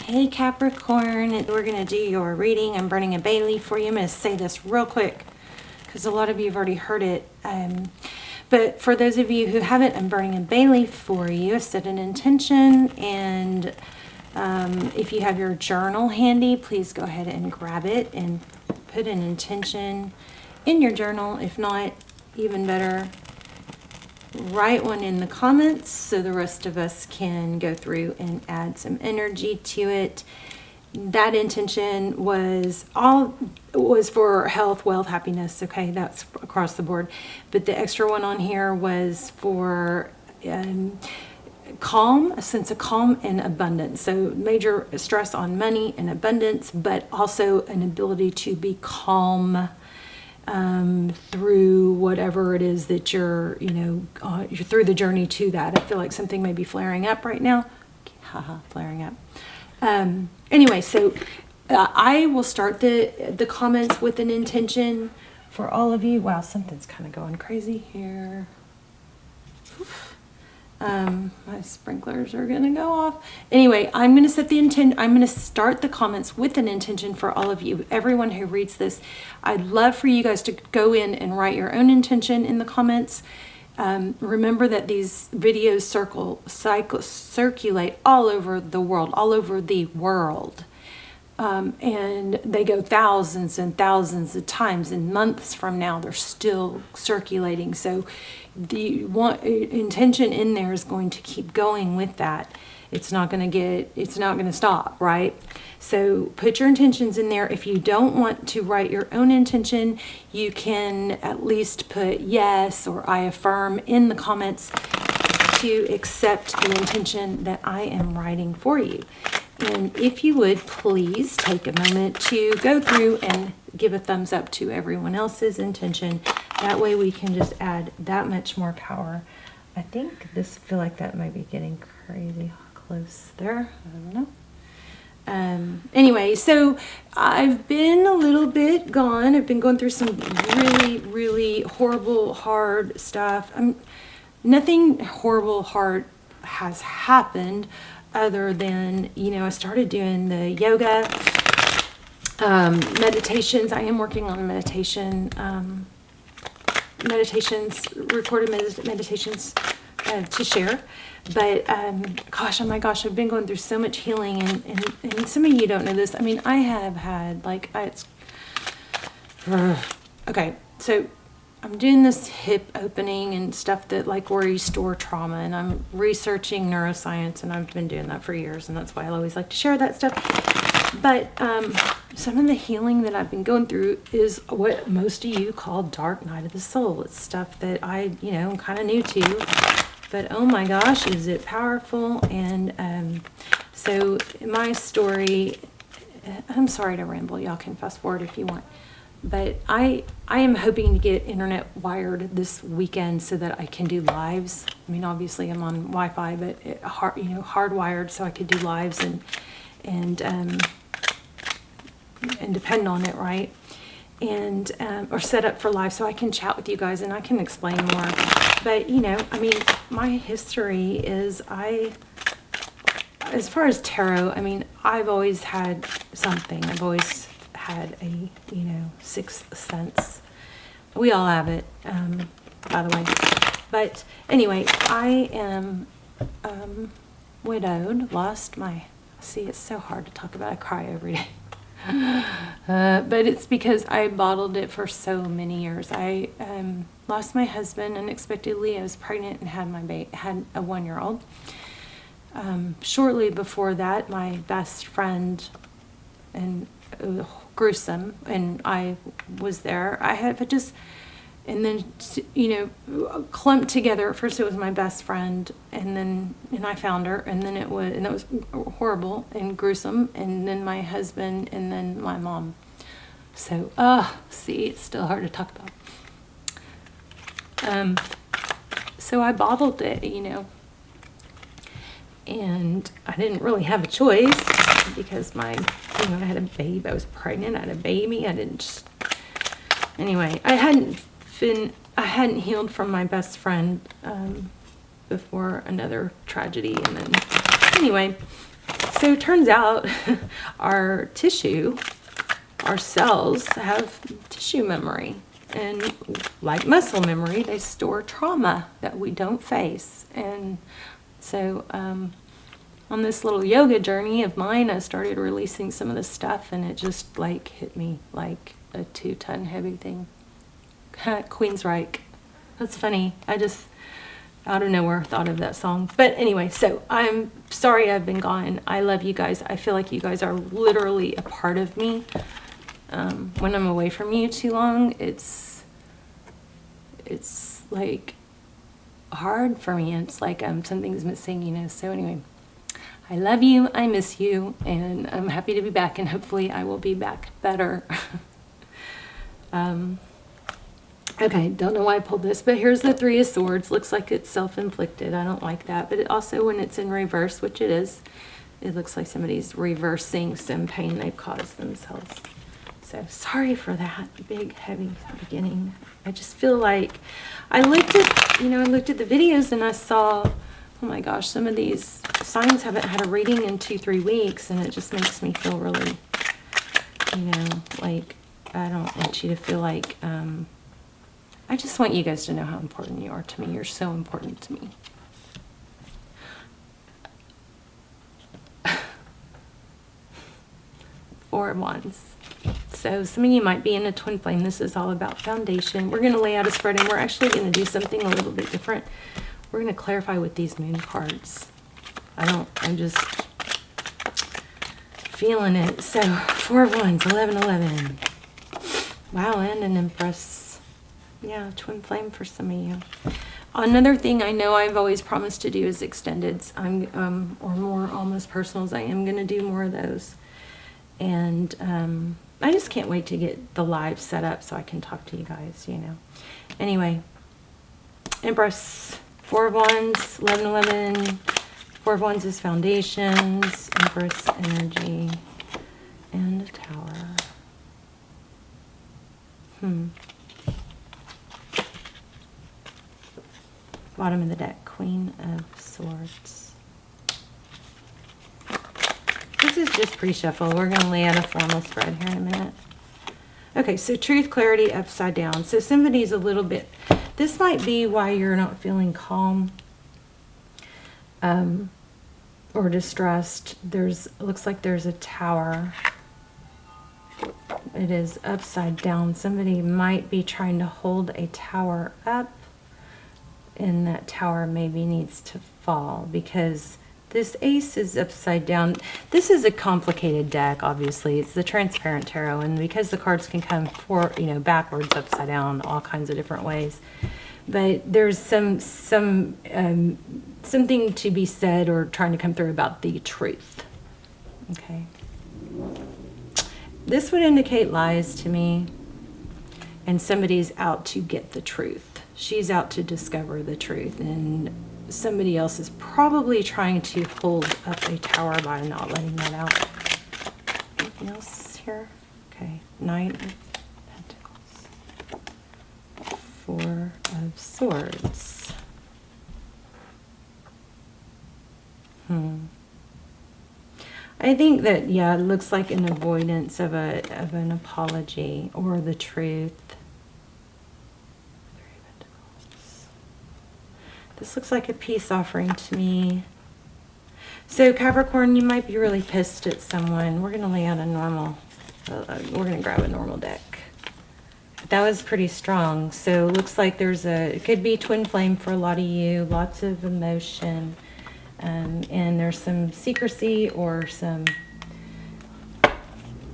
Hey Capricorn, we're going to do your reading. I'm burning a bay leaf for you. I'm going to say this real quick because a lot of you have already heard it. But for those of you who haven't, I'm burning a bay leaf for you. Set an intention, and if you have your journal handy, please go ahead and grab it and put an intention in your journal. If not, even better, write one in the comments so the rest of us can go through and add some energy to it. That intention was for health, wealth, happiness. Okay, that's across the board. But the extra one on here was for calm, a sense of calm and abundance. So major stress on money and abundance, but also an ability to be calm through whatever it is that you're through the journey to that. I feel like something may be flaring up right now. Haha, flaring up. Anyway, so I will start the comments with an intention for all of you. Wow, something's kind of going crazy here. Oof. My sprinklers are gonna go off. Anyway, I'm gonna set the intent. I'm gonna start the comments with an intention for all of you, everyone who reads this. I'd love for you guys to go in and write your own intention in the comments. Remember that these videos circulate all over the world, and they go thousands and thousands of times, and months from now they're still circulating. So the intention in there is going to keep going with that. It's not going to stop, right? So put your intentions in there. If you don't want to write your own intention, you can at least put yes or I affirm in the comments to accept the intention that I am writing for you. And if you would, please take a moment to go through and give a thumbs up to everyone else's intention. That way we can just add that much more power. I feel like that might be getting crazy close there. I don't know. Anyway, so I've been a little bit gone. I've been going through some really, really horrible, hard stuff. Nothing horrible, hard has happened other than, I started doing the yoga, meditations. I am working on meditations, recorded meditations to share. But gosh, oh my gosh, I've been going through so much healing, and some of you don't know this. I mean, I have had okay, so I'm doing this hip opening and stuff that where you store trauma, and I'm researching neuroscience, and I've been doing that for years, and that's why I always like to share that stuff. But some of the healing that I've been going through is what most of you call dark night of the soul. It's stuff that I, am kind of new to, but oh my gosh, is it powerful. And so my story, I'm sorry to ramble, y'all can fast forward if you want, but I am hoping to get internet wired this weekend so that I can do lives. I mean, obviously I'm on Wi-Fi, but hardwired so I could do lives and depend on it, right? And or set up for live so I can chat with you guys and I can explain more. But my history is as far as tarot, I've always had something. I've always had a sixth sense. We all have it, by the way. But anyway, I am widowed, lost my, see, it's so hard to talk about. I cry every day. But it's because I bottled it for so many years. I lost my husband unexpectedly. I was pregnant and had had a 1-year-old. Shortly before that, my best friend, and gruesome, and I was there. I had just, and then clumped together. At first it was my best friend, and I found her, and that was horrible and gruesome, and then my husband, and then my mom. So see, it's still hard to talk about. So I bottled it, and I didn't really have a choice because I had a baby. I was pregnant. I had a baby. Anyway, I hadn't healed from my best friend before another tragedy, and then anyway, So it turns out our tissue, our cells have tissue memory. And like muscle memory, they store trauma that we don't face. And so on this little yoga journey of mine, I started releasing some of this stuff, and it just like hit me like a 2-ton heavy thing. Queensryche. That's funny. I just out of nowhere thought of that song. But anyway, so I'm sorry I've been gone. I love you guys. I feel like you guys are literally a part of me. When I'm away from you too long, it's like hard for me. It's like something's missing, you know. So anyway, I love you. I miss you, and I'm happy to be back. And hopefully, I will be back better. Okay, don't know why I pulled this, but here's the Three of Swords. Looks like it's self-inflicted. I don't like that. But it also, when it's in reverse, which it is, it looks like somebody's reversing some pain they've caused themselves. So sorry for that big, heavy beginning. I just feel like I looked at the videos and I saw, oh my gosh, some of these signs haven't had a reading in 2-3 weeks, and it just makes me feel really, you know, like I don't want you to feel like, I just want you guys to know how important you are to me. You're so important to me. Four of Wands. So some of you might be in a twin flame. This is all about foundation. We're going to lay out a spread, and we're actually going to do something a little bit different. We're going to clarify with these moon cards. I'm just feeling it. So 4 of Wands, 11-11. Wow, and an Empress. Yeah, twin flame for some of you. Another thing I know I've always promised to do is extendeds. Or more almost personals. I am going to do more of those. And I just can't wait to get the live set up so I can talk to you guys, you know. Anyway, Empress, 4 of Wands, 11-11. 4 of Wands is foundations, Empress energy, and a Tower. Bottom of the deck, Queen of Swords. This is just pre-shuffle. We're going to lay out a formal spread here in a minute. Okay, so truth, clarity, upside down. So somebody's a little bit, this might be why you're not feeling calm or distressed. Looks like there's a tower. It is upside down. Somebody might be trying to hold a tower up, and that tower maybe needs to fall because this ace is upside down. This is a complicated deck, obviously. It's the transparent tarot, and because the cards can come backwards, upside down, all kinds of different ways. But there's something to be said or trying to come through about the truth. Okay. This would indicate lies to me, and somebody's out to get the truth. She's out to discover the truth, and somebody else is probably trying to hold up a tower by not letting that out. Anything else here? Okay, Knight of Pentacles. 4 of Swords. I think that, yeah, it looks like an avoidance of an apology or the truth. 3 of Pentacles. This looks like a peace offering to me. So Capricorn, you might be really pissed at someone. We're going to lay out a normal, we're going to grab a normal deck. That was pretty strong. So it looks like it could be twin flame for a lot of you, lots of emotion. And there's some secrecy or some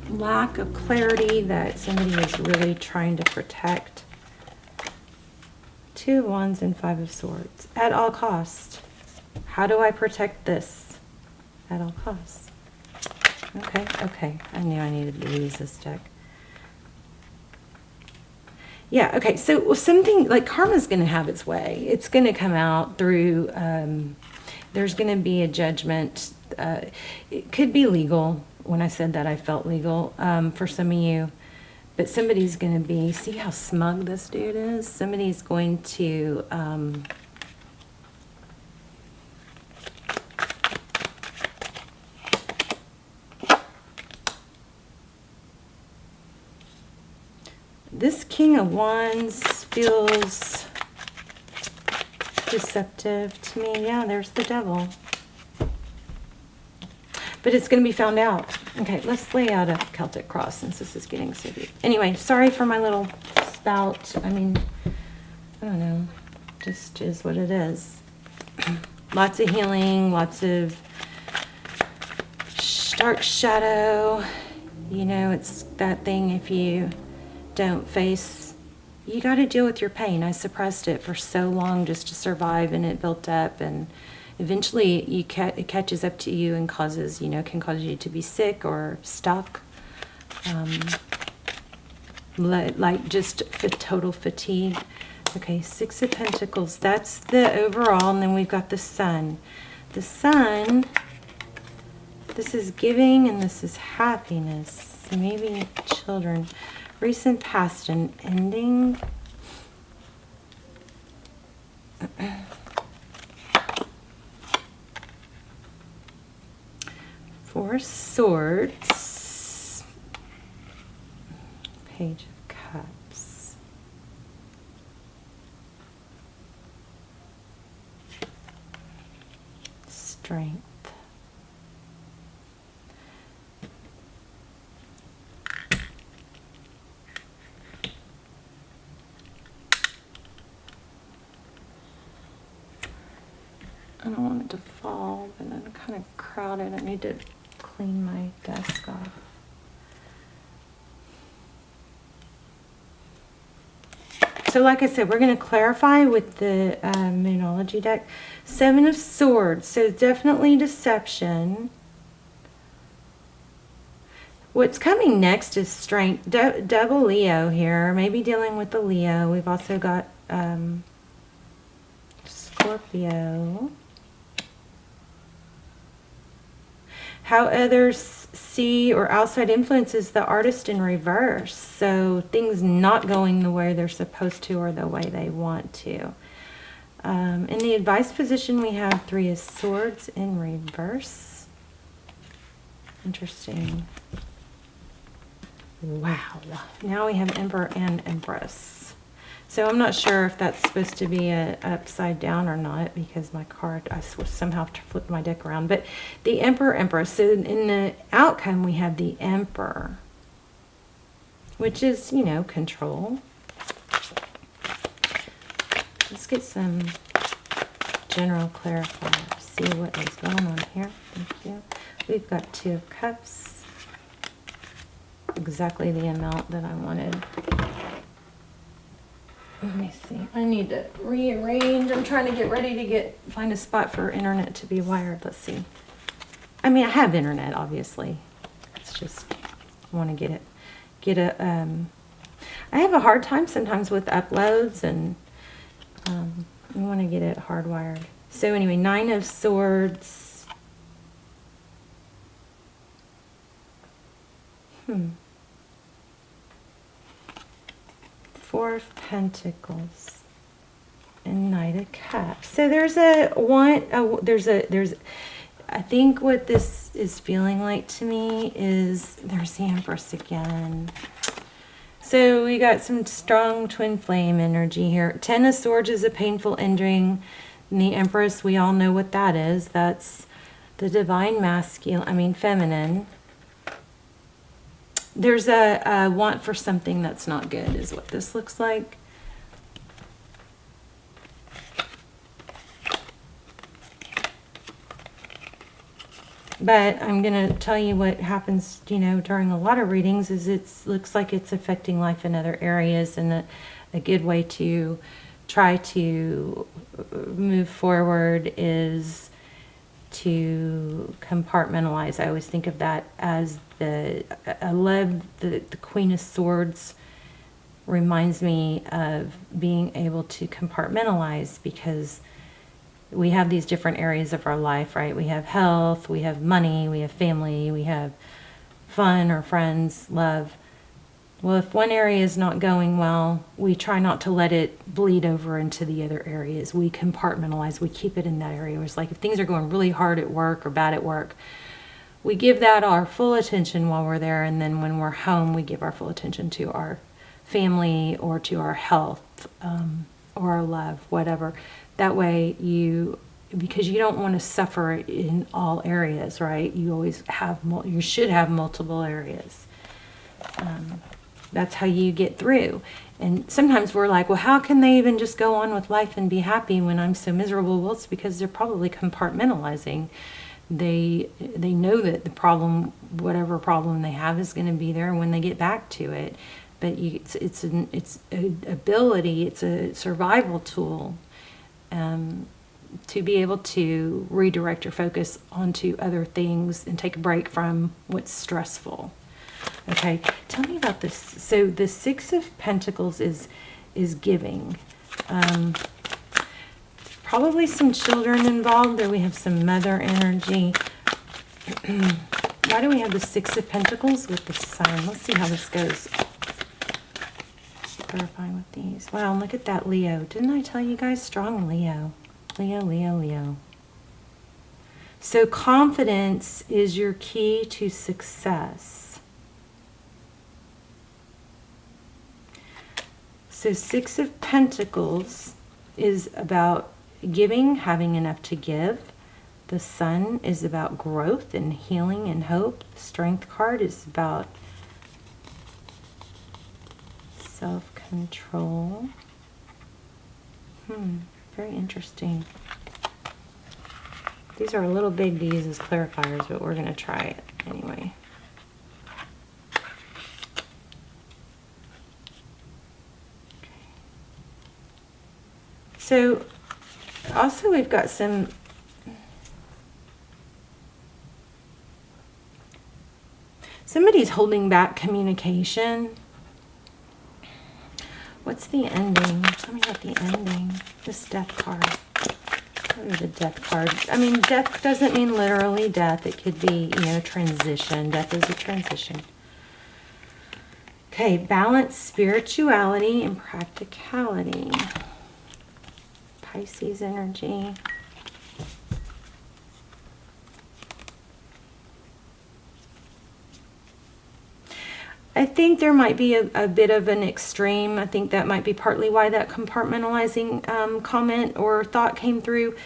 lack of clarity that somebody is really trying to protect. 2 of Wands and 5 of Swords. At all costs. How do I protect this? At all costs. Okay. I knew I needed to use this deck. Yeah, okay. So something like karma's going to have its way. It's going to come out through... there's going to be a judgment. It could be legal. When I said that, I felt legal for some of you. But somebody's going to be... See how smug this dude is? Somebody's going to... This King of Wands feels deceptive to me. Yeah, there's the Devil. But it's going to be found out. Okay, let's lay out a Celtic cross since this is getting so deep. Anyway, sorry for my little spout. I mean, I don't know. Just is what it is. Lots of healing, lots of dark shadow. You know, it's that thing, if you don't face, you got to deal with your pain. I suppressed it for so long just to survive, and it built up, and eventually it catches up to you and causes, you know, can cause you to be sick or stuck. Like just total fatigue. Okay, Six of Pentacles. That's the overall, and then we've got the Sun. The Sun, this is giving and this is happiness. Maybe children. Recent past and ending. Four Swords. Page of Cups. Strength. I don't want it to fall, but I'm kind of crowded. I need to clean my desk off. So like I said, we're going to clarify with the Moonology deck. Seven of Swords. So definitely deception. What's coming next is strength. Double Leo here. Maybe dealing with the Leo. We've also got Scorpio. How others see or outside influences the artist in reverse. So things not going the way they're supposed to or the way they want to. In the advice position, we have Three of Swords in reverse. Interesting. Wow. Now we have Emperor and Empress. So I'm not sure if that's supposed to be upside down or not, because my card, I somehow flipped my deck around. But the Emperor, Empress. So in the outcome, we have the Emperor, which is, you know, control. Let's get some general clarifier. See what is going on here. Thank you. We've got Two of Cups. Exactly the amount that I wanted. Let me see. I need to rearrange. I'm trying to get ready to find a spot for internet to be wired. Let's see. I mean, I have internet, obviously. It's just I want to I have a hard time sometimes with uploads, and I want to get it hardwired. So anyway, Nine of Swords. Four of Pentacles and Knight of Cups. So there's I think what this is feeling like to me is there's the Empress again. So we got some strong twin flame energy here. Ten of Swords is a painful ending. And the Empress, we all know what that is. That's the divine feminine. There's a want for something that's not good is what this looks like. But I'm going to tell you what happens, you know, during a lot of readings is it looks like it's affecting life in other areas, and a good way to try to move forward is to compartmentalize. I always think of that as I love the Queen of Swords reminds me of being able to compartmentalize, because we have these different areas of our life, right? We have health, we have money, we have family, we have fun or friends, love. Well, if one area is not going well, we try not to let it bleed over into the other areas. We compartmentalize, we keep it in that area. It's like if things are going really hard at work or bad at work, we give that our full attention while we're there, and then when we're home, we give our full attention to our family or to our health, or our love, whatever. That way because you don't want to suffer in all areas, right? You always have, you should have multiple areas. That's how you get through. And sometimes we're like, well, how can they even just go on with life and be happy when I'm so miserable? Well, it's because they're probably compartmentalizing. They know that the problem, whatever problem they have, is going to be there when they get back to it. But it's an ability, it's a survival tool, to be able to redirect your focus onto other things and take a break from what's stressful. Okay, tell me about this. So the Six of Pentacles is giving. Probably some children involved. There we have some mother energy. Why do we have the Six of Pentacles with the Sun? Let's see how this goes. Clarifying with these. Wow, look at that Leo. Didn't I tell you guys? Strong Leo. Leo, Leo, Leo. So confidence is your key to success. So Six of Pentacles is about giving, having enough to give. The Sun is about growth and healing and hope. The Strength card is about self-control. Very interesting. These are a little big to use as clarifiers, but we're going to try it anyway. So, also we've got somebody's holding back communication. What's the ending? Tell me about the ending. This Death card. What is the Death card? I mean, death doesn't mean literally death. It could be, transition. Death is a transition. Okay, balance spirituality and practicality. Pisces energy. I think there might be a bit of an extreme. I think that might be partly why that compartmentalizing comment or thought came through.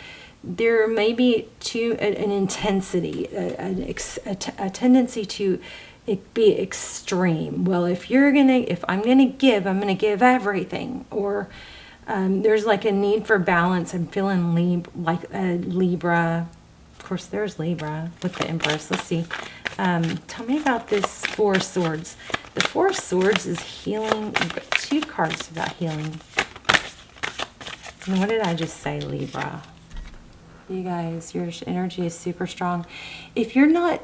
There may be an intensity, a tendency to it be extreme. Well, if I'm gonna give, I'm gonna give everything. Or there's like a need for balance. I'm feeling like a Libra. Of course, there's Libra with the Empress. Let's see. Tell me about this Four of Swords. The Four of Swords is healing. We've got two cards about healing. And what did I just say, Libra? You guys, your energy is super strong. If you're not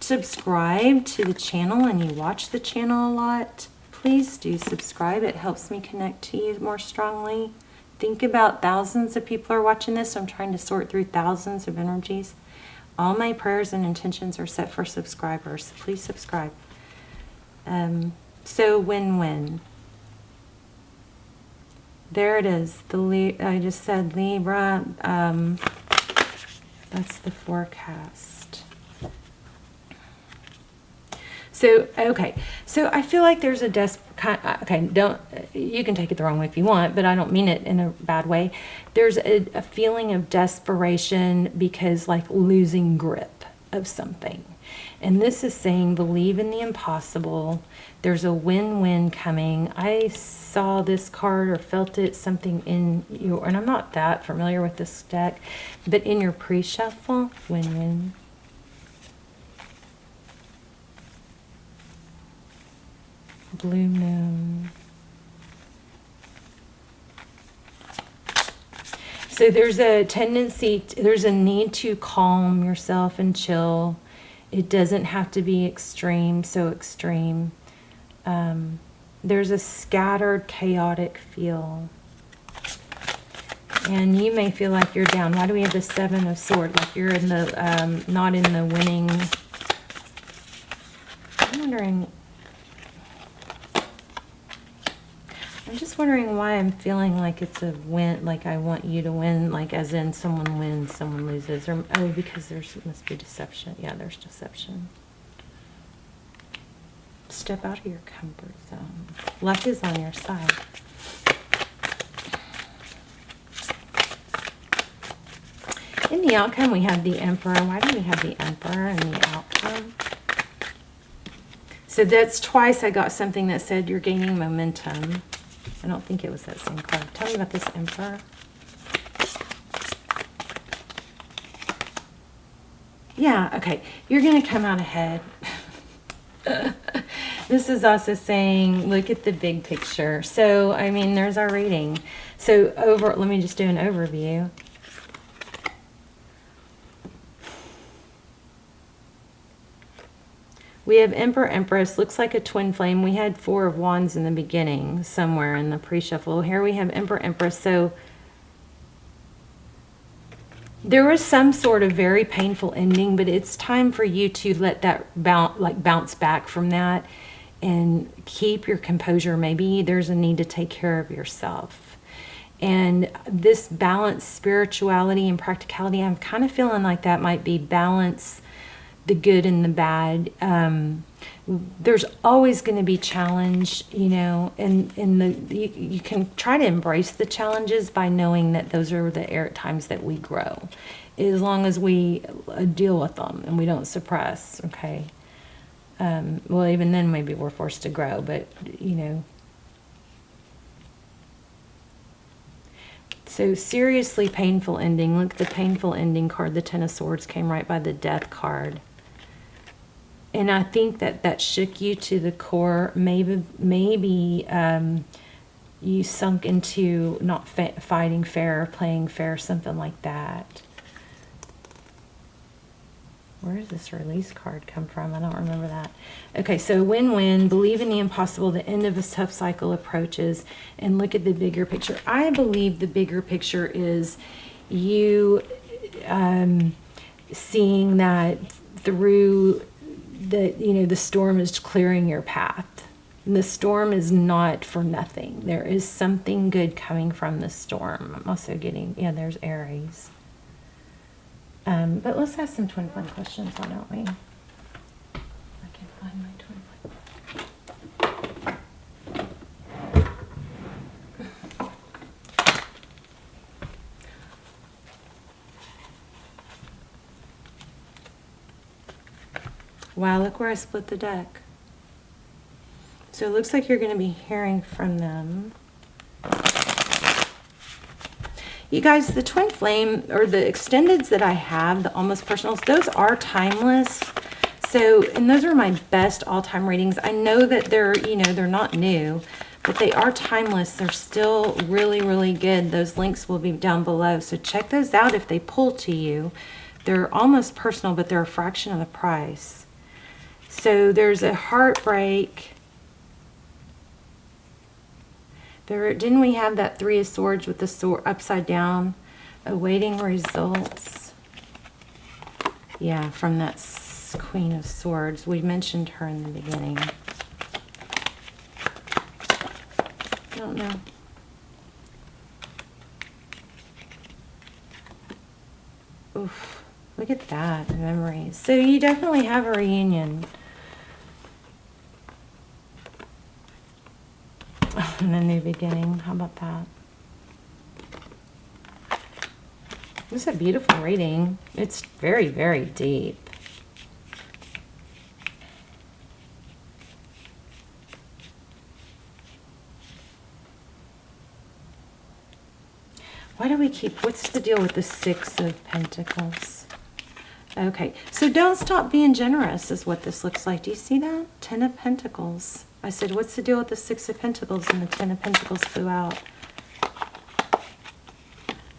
subscribed to the channel and you watch the channel a lot, please do subscribe. It helps me connect to you more strongly. Think about thousands of people are watching this. So I'm trying to sort through thousands of energies. All my prayers and intentions are set for subscribers. So please subscribe. So win-win. There it is. I just said Libra. That's the forecast. So, okay. So I feel like there's a you can take it the wrong way if you want, but I don't mean it in a bad way. There's a feeling of desperation because like losing grip of something. And this is saying believe in the impossible. There's a win-win coming. I saw this card or felt it, something in your, and I'm not that familiar with this deck, but in your pre-shuffle, win-win. Blue moon. So there's a tendency, there's a need to calm yourself and chill. It doesn't have to be extreme, so extreme. There's a scattered, chaotic feel. And you may feel like you're down. Why do we have the Seven of Swords? Like you're in the, not in the winning. I'm just wondering why I'm feeling like it's a win, like I want you to win, like as in someone wins, someone loses. Or, oh, because must be deception. Yeah, there's deception. step out of your comfort zone. Luck is on your side. In the outcome, we have the Emperor. Why do we have the Emperor in the outcome? So that's twice I got something that said you're gaining momentum. I don't think it was that same card. Tell me about this Emperor. Yeah, okay. You're going to come out ahead. This is also saying, look at the big picture. So, I mean, there's our reading. So, let me just do an overview. We have Emperor, Empress. Looks like a twin flame. We had 4 of Wands in the beginning, somewhere in the pre-shuffle. Here we have Emperor, Empress. So there was some sort of very painful ending, but it's time for you to let that bounce back from that and keep your composure. Maybe there's a need to take care of yourself. And this balance, spirituality and practicality, I'm kind of feeling like that might be balance, the good and the bad. There's always going to be challenge, you know, and you can try to embrace the challenges by knowing that those are the times that we grow, as long as we deal with them and we don't suppress. Okay. Well, even then maybe we're forced to grow, but you know. So seriously painful ending. Look, the painful ending card, the Ten of Swords, came right by the Death card. And I think that shook you to the core. Maybe you sunk into not fighting fair, playing fair, something like that. Where does this release card come from? I don't remember that. Okay, so win-win, believe in the impossible, the end of a tough cycle approaches, and look at the bigger picture. I believe the bigger picture is you seeing that through the storm is clearing your path. And the storm is not for nothing. There is something good coming from the storm. I'm also getting, yeah, there's Aries. But let's ask some twin flame questions, why don't we? I can find my twin flame. Wow, look where I split the deck. So it looks like you're going to be hearing from them. You guys, the twin flame, or the extendeds that I have, the almost personals, those are timeless. So, and those are my best all-time readings. I know that they're, they're not new, but they are timeless. They're still really, really good. Those links will be down below. So check those out if they pull to you. They're almost personal, but they're a fraction of the price. So there's a heartbreak. Didn't we have that Three of Swords with the sword upside down, awaiting results? Yeah, from that Queen of Swords. We mentioned her in the beginning. I don't know. Oof, look at that, memories. So you definitely have a reunion. And a new beginning. How about that? This is a beautiful reading. It's very, very deep. Why do we keep... What's the deal with the Six of Pentacles? Okay, so don't stop being generous is what this looks like. Do you see that? Ten of Pentacles. I said, what's the deal with the Six of Pentacles? And the Ten of Pentacles flew out.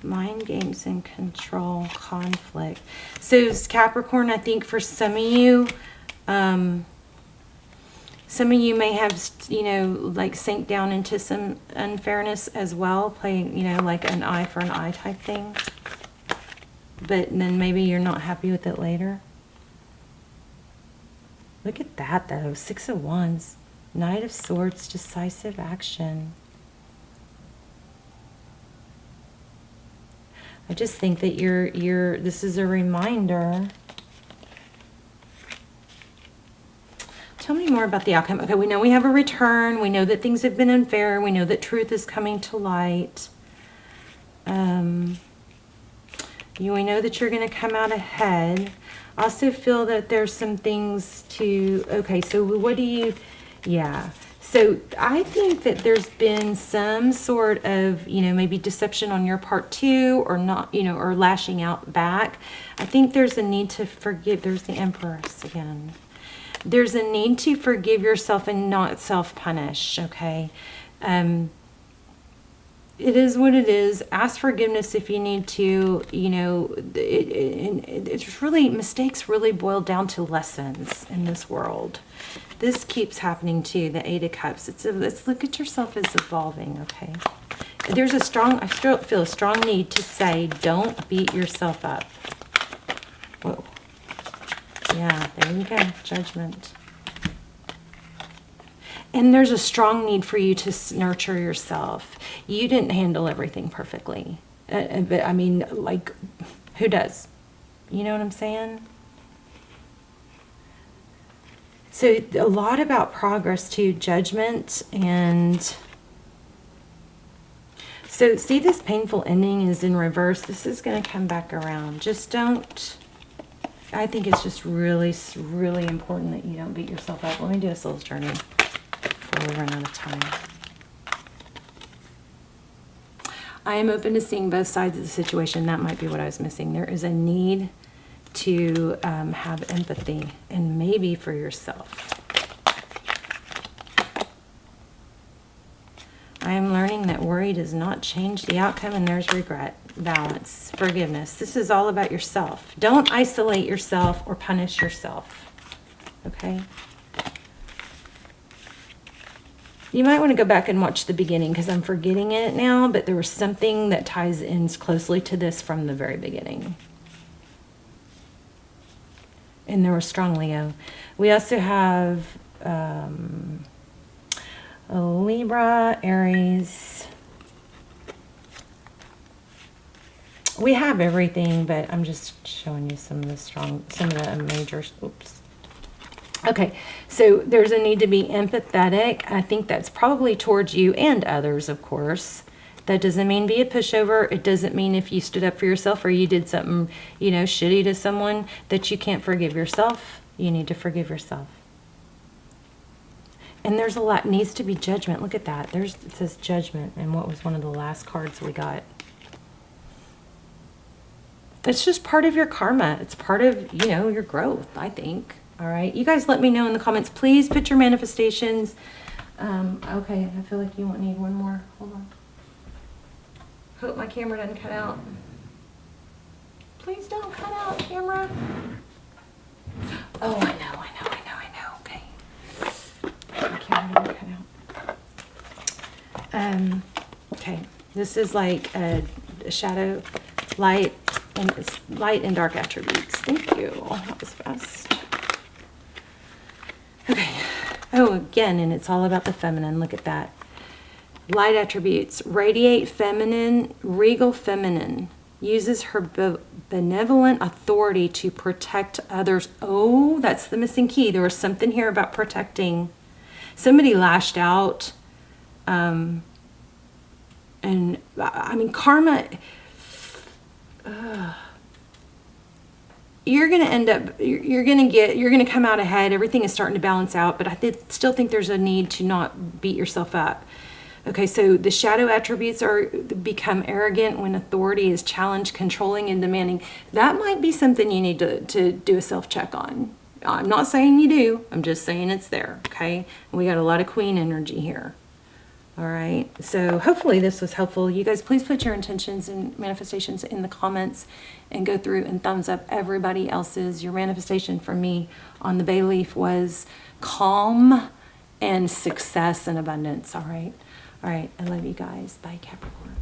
Mind games and control, conflict. So Capricorn, I think for some of you may have, like sink down into some unfairness as well, playing, like an eye for an eye type thing. But then maybe you're not happy with it later. Look at that though, Six of Wands. Knight of Swords, decisive action. I just think that this is a reminder Tell me more about the outcome. Okay, we know we have a return. We know that things have been unfair. We know that truth is coming to light. We know that you're going to come out ahead. I also feel that there's some things to, okay, so what do you, yeah. So I think that there's been some sort of, maybe deception on your part too, or not, or lashing out back. I think there's a need to forgive. There's the Empress again. There's a need to forgive yourself and not self-punish, okay? It is what it is. Ask forgiveness if you need to. It's really, mistakes really boil down to lessons in this world. This keeps happening too, the Eight of Cups. Let's look at yourself as evolving, okay? There's I still feel a strong need to say, don't beat yourself up. Whoa. Yeah, there you go, Judgment. And there's a strong need for you to nurture yourself. You didn't handle everything perfectly. But I mean, like, who does? You know what I'm saying? So a lot about progress too, Judgment. And so see, this painful ending is in reverse. This is going to come back around. Just don't... I think it's just really, really important that you don't beat yourself up. Let me do a soul's journey before we run out of time. I am open to seeing both sides of the situation. That might be what I was missing. There is a need to have empathy, and maybe for yourself. I am learning that worry does not change the outcome, and there's regret. Balance, forgiveness. This is all about yourself. Don't isolate yourself or punish yourself. Okay? You might want to go back and watch the beginning because I'm forgetting it now, but there was something that ties in closely to this from the very beginning. And there was strong Leo. We also have Libra, Aries. We have everything, but I'm just showing you some of the major, oops. Okay, so there's a need to be empathetic. I think that's probably towards you and others, of course. That doesn't mean be a pushover. It doesn't mean if you stood up for yourself or you did something, shitty to someone that you can't forgive yourself. You need to forgive yourself. And there's a lot, needs to be judgment. Look at that. It says judgment, and what was one of the last cards we got? It's just part of your karma. It's part of, your growth, I think. All right. You guys let me know in the comments. Please put your manifestations. Okay. I feel like you won't need one more. Hold on. Hope my camera doesn't cut out. Please don't cut out, camera. Oh, I know. Okay. My camera didn't cut out. Okay. This is like a shadow, light and dark attributes. Thank you. That was fast. Okay. Oh, again, and it's all about the feminine. Look at that. Light attributes. Radiate feminine, regal feminine. Uses her benevolent authority to protect others. Oh, that's the missing key. There was something here about protecting. Somebody lashed out. And I mean, karma... you're going to end up, you're going to come out ahead. Everything is starting to balance out, but I still think there's a need to not beat yourself up. Okay, so the shadow attributes become arrogant when authority is challenged, controlling, and demanding. That might be something you need to do a self-check on. I'm not saying you do. I'm just saying it's there, okay? And we got a lot of queen energy here. All right, so hopefully this was helpful. You guys, please put your intentions and manifestations in the comments and go through and thumbs up everybody else's. Your manifestation from me on the bay leaf was calm and success and abundance. All right, I love you guys. Bye, Capricorn.